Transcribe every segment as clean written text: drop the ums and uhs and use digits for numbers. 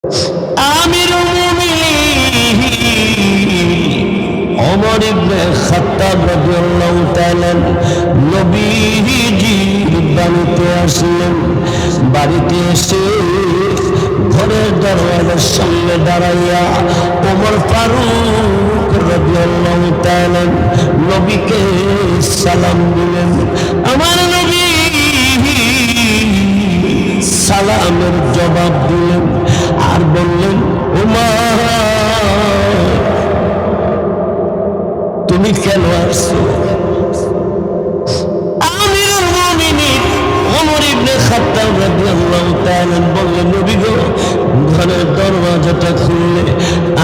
আমিরুল মুমিনিন ওমর ইবনে খাত্তাব রাদিয়াল্লাহু তাআলা নবীজির বাড়িতে আসলেন। বাড়িতে এসে ঘরের দরজার সামনে দাঁড়াইয়া ওমর ফারুক রাদিয়াল্লাহু তাআলা নবীকে সালাম দিলেন। আমার নবী সালামের জবাব দিলেন আর বললেন, ওমর তুমি কেন আসছো? আমিরুল মুমিনিন ওমর ইবনে খাত্তাব রাদিয়াল্লাহু তাআলা বললেন, নবী গো, ঘরের দরজাটা খুললে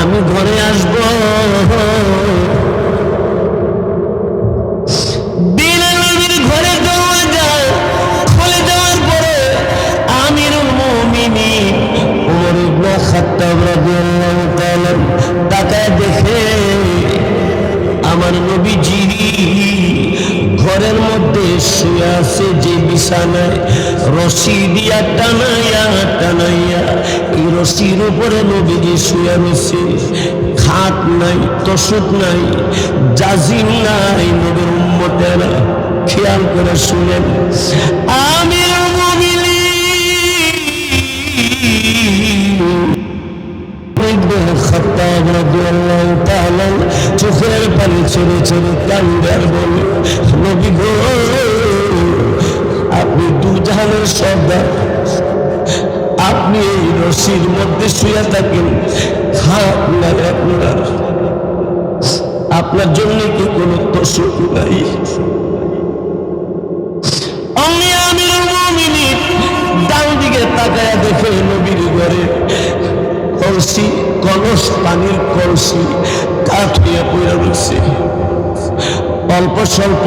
আমি ঘরে আসব। বিলালের ঘরের দরজা খুলে দেওয়ার পরে আমিরুল মুমিনিন ওমর ইবনে খাত্তাব রাদিয়াল্লাহু তাআলা তাকায় দেখে আমার নবীজি ঘরের মধ্যে শুয়ে আছে, যে বিছানায় রশি দিয়া টানাইয়া টানাইয়া এই রশির উপরে নবীজি শুয়ে রয়েছে। খাট নাই, তসুক নাই, জাজিম নাই। নবীর উম্মতেরা খেয়াল করে শুনেন, আমিরুল মুমিনিন খাত্তাব রাদিয়াল্লাহু তাআলা চোখের পানি ছেড়ে ছেড়ে কান্দে আর বলে, নবী গো, আপনি দুজাহানের সর্দার, আপনি এই রশির মধ্যে শুয়ে থাকেন, খাট নাই আপনার জন্য কি কোনো তসুক নাই? আমিরুল মুমিনিন ডান দিকে তাকায়া দেখে নবীর ঘরে কলসি, কলস, পানির কলসি কাঠ হইয়া পড়ে রয়েছে। অল্প স্বল্প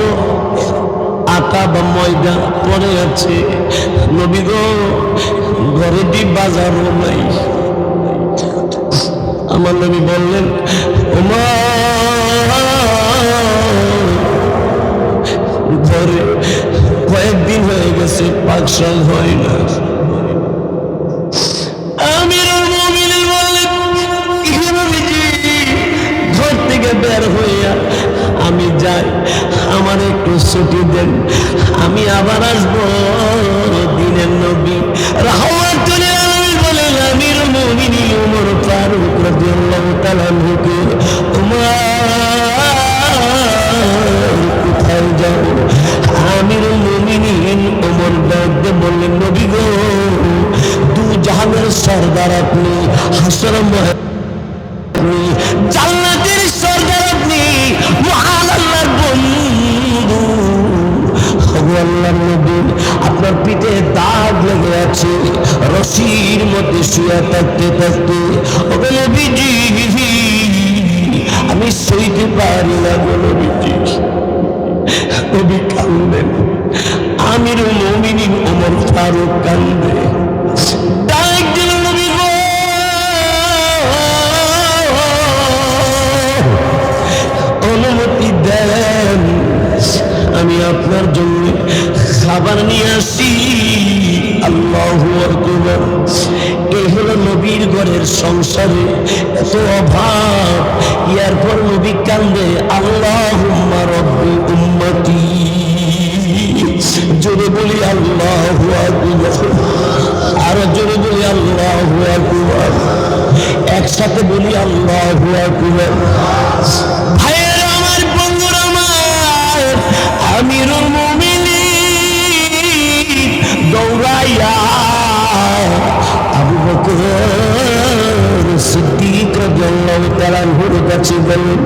আটা বা ময়দা পড়ে আছে। নবী গো, ঘরে দি বাজারও নাই। আমার নবী বললেন, ওমর, ঘরে কয়েকদিন হয়ে গেছে পাক শাক হয় না। বের হইয়া আমি যাই, আমার একটু ছুটি দেন, আমি আবার আসবো। দিনের নবী রাহমাতুল আলামিন বলেন, আমিরুল মুমিনিন ওমর ফারুক রাদিয়াল্লাহু তাআলা আনহুকে, কোথায় যাও? আমিরুল মুমিনিন ওমর ডাকতে বললেন, নবী গো, দু জাহানের সরদার আপনি, হাসর আপনি, জান্নাতের সরদার আপনি, মহান আল্লাহর বন্ধু। আল্লাহর নবী, আপনার পিঠে দাগ লেগে আছে, রশির মধ্যে শুয়ে থাকতে থাকতে নবীজি আমি সইতে পারি না গো নবীজি। নবী কান্দেন, আমিরুল মুমিনিন ওমর ফারুক কান্দে। ডাক দিল, নবী গো, অনুমতি দেন, আমি আপনার জন্য খাবার নিয়ে আসি। আল্লাহু আকবার। এই হলো নবীর ঘরের সংসারে এত অভাব, এরপর নবী কান্দে, আল্লাহুম্মা রব্বি উম্মতি। জোরে বলি আল্লাহু আকবার, আরো জোরে বলি আল্লাহু আকবার, একসাথে বলি আল্লাহু আকবার। ভাইয়ের আমার, বন্ধুরা আমার, আমিরুল মুমিনিন দৌড়াইয়া আবু বকর সিদ্দিক রাদিয়াল্লাহু তাআলা আনহুর কাছে গেলেন।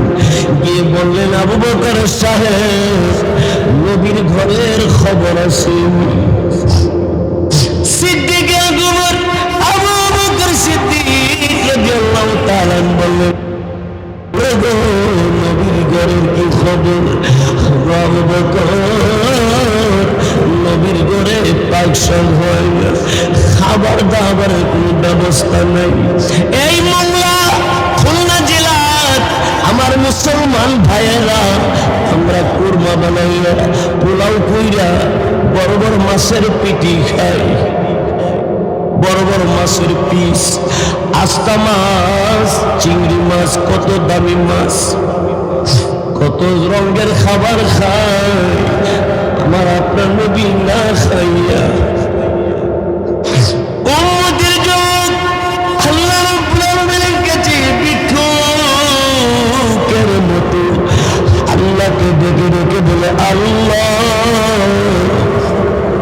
গিয়ে বললেন, আবু বকর সাহেব, নবীর ঘরের খবর আছে। সিদ্দিক আকবর আবু বকর সিদ্দিক রাদিয়াল্লাহু তাআলা বললেন, নবীর ঘরের কি খবর? আবু বকর, নবীর ঘরে পাকশাক হয় না, খাবার দাবারের কোনো ব্যবস্থা নাই। এই মোংলা খুলনা জেলার আমার মুসলমান ভাইয়েরা, আমরা কুরমা বানাইয়া পোলাও কইরা বড় বড় মাছের পিটি খাই। বড় বড় মাছের পিস, আস্তা মাছ, চিংড়ি মাছ, কত দামি মাছ, কত রঙের খাবার খায় আমার আপনার নবী না খাইয়া। উম্মতের জন্য আল্লাহ রাব্বুল আলামিনের কাছে ভিক্ষুকের মতো আল্লাহকে ডেকে ডেকে বলে, আল্লাহ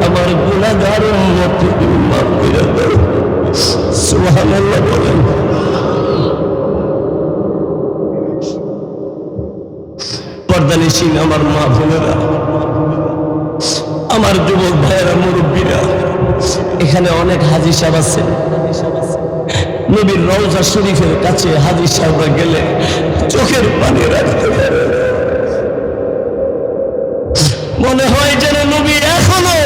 আমার গুনাহগার উম্মতকে মাফ করে দাও। সুবহানাল্লাহ বলেন। পর্দানিসীন আমার মা বোনেরা, আমার যুবক ভাইয়েরা, মুরব্বীরা, এখানে অনেক হাজী সাহেব আছে। নবীর রওজা শরীফের কাছে হাজী সাহেবরা গেলে চোখের পানি রাখতে পারে, মনে হয় যেন নবী এখনো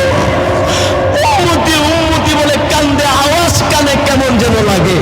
উম্মতি উম্মতি বলে কান্দে, আওয়াজ কানে কেমন যেন লাগে।